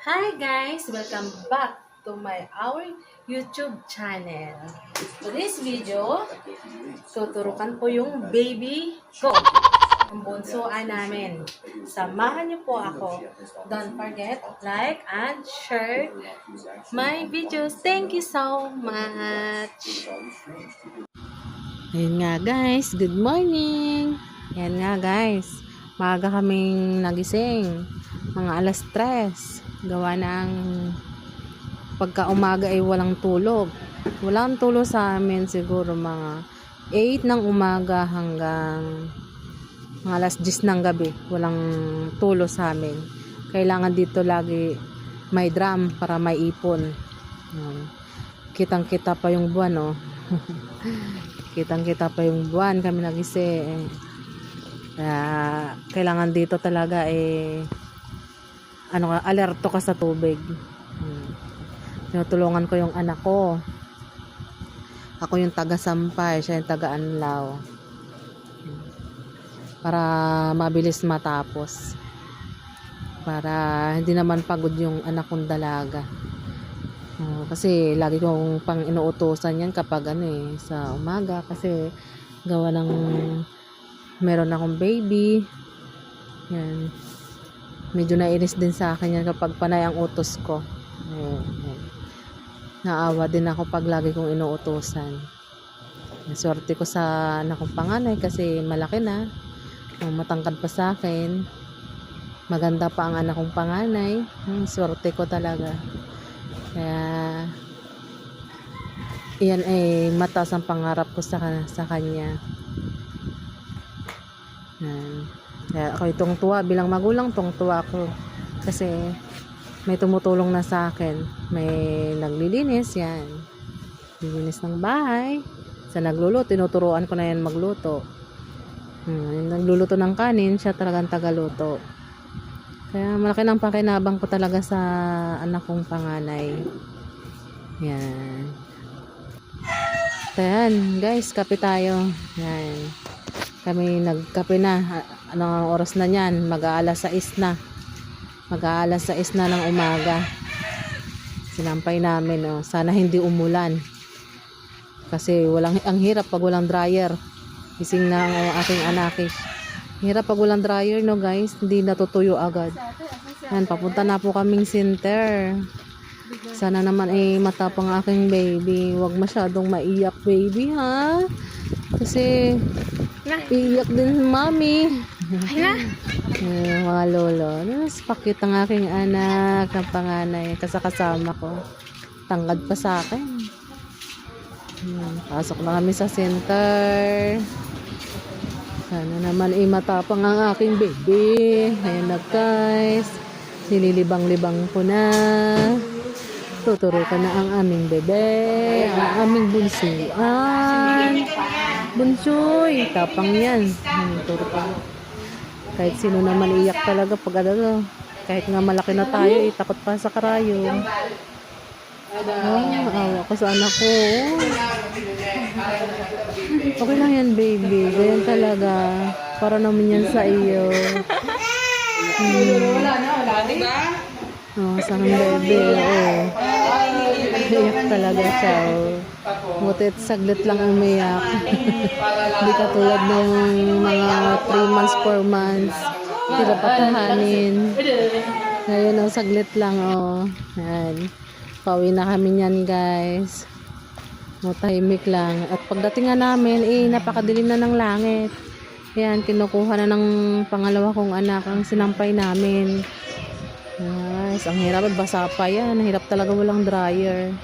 Hi guys! Welcome back to our YouTube channel. For this video, tuturukan ko yung baby ko. Ang bunsoan namin. Samahan niyo po ako. Don't forget, like and share my videos. Thank you so much! Ayun nga guys, good morning! Ayan nga guys, maaga kaming nagising. Mga alas 3. Gawa ng pagka-umaga ay walang tulog. Walang tulog sa amin siguro mga 8 ng umaga hanggang mga alas 10 ng gabi. Walang tulog sa amin. Kailangan dito lagi may drum para may ipon. Kitang-kita pa yung buwan, oh. Kitang-kita pa yung buwan kami nagising. Kailangan dito talaga alerto ka sa tubig. Tinutulungan ko yung anak ko. Ako yung taga-sampay, siya yung taga-anlaw. Para mabilis matapos. Para hindi naman pagod yung anak kong dalaga. Kasi lagi kong pang inuutosan yan kapag sa umaga. Kasi gawa ng meron akong baby. Yan. Medyo nainis din sa akin yan kapag panay ang utos ko. Naawa din ako pag lagi kong inuutosan. Swerte ko sa anak kong panganay kasi malaki na. Matangkad pa sa akin. Maganda pa ang anak kong panganay. Swerte ko talaga. Kaya iyan ay mataas ang pangarap ko sa kanya. Kaya ako itong tuwa bilang magulang, tuwa ako kasi may tumutulong na sa akin, may naglilinis yan, lilinis ng bahay, sa nagluluto, tinuturuan ko na yan magluto. Nagluluto ng kanin, siya talagang tagaluto. Kaya malaki ng pakinabang ko talaga sa anak kong panganay. Yan. Ayan guys, kape tayo. Yan. Kami nagkape na. Anong oras na yan? Mag-aalas 6 na. Mag-aalas 6 na ng umaga. Sinampay namin. Sana hindi umulan. Kasi ang hirap pag walang dryer. Gising na ang aking anak. Hirap pag walang dryer, no guys. Hindi natutuyo agad. Yan, papunta na po kaming center. Sana naman matapang aking baby. Huwag masyadong maiyak baby, ha? Kasi iyak din mami. Mga lolo. Pakit ang aking anak ng panganay kasama ko. Tangkad pa sa akin. Pasok na kami sa center. Sana naman matapang ang aking baby. Ayan na guys. Nililibang-libang ko na. Tuturukan na ang aming bebe. Ang aming bunsuan. Bunsoy, tapang yan. Turukan. Kahit sino naman iyak talaga pag kahit nga malaki na tayo, takot pa sa karayom. Awa ko sa anak ko. Okay lang yan baby, ganyan talaga. Para naman yan sa iyo. Sa bebe, iyak talaga siya. Butit saglit lang ang umiyak. Hindi katulad ng mga 3 months, 4 months. Tira patahanin. Ngayon saglit lang. Yan. Pauwi na kami niyan guys. Tahimik lang. At pagdating nga namin, napakadilim na ng langit. Yan, kinukuha na ng pangalawa kong anak ang sinampay namin. Guys, ang hirap, basa pa yan. Hirap talaga walang dryer.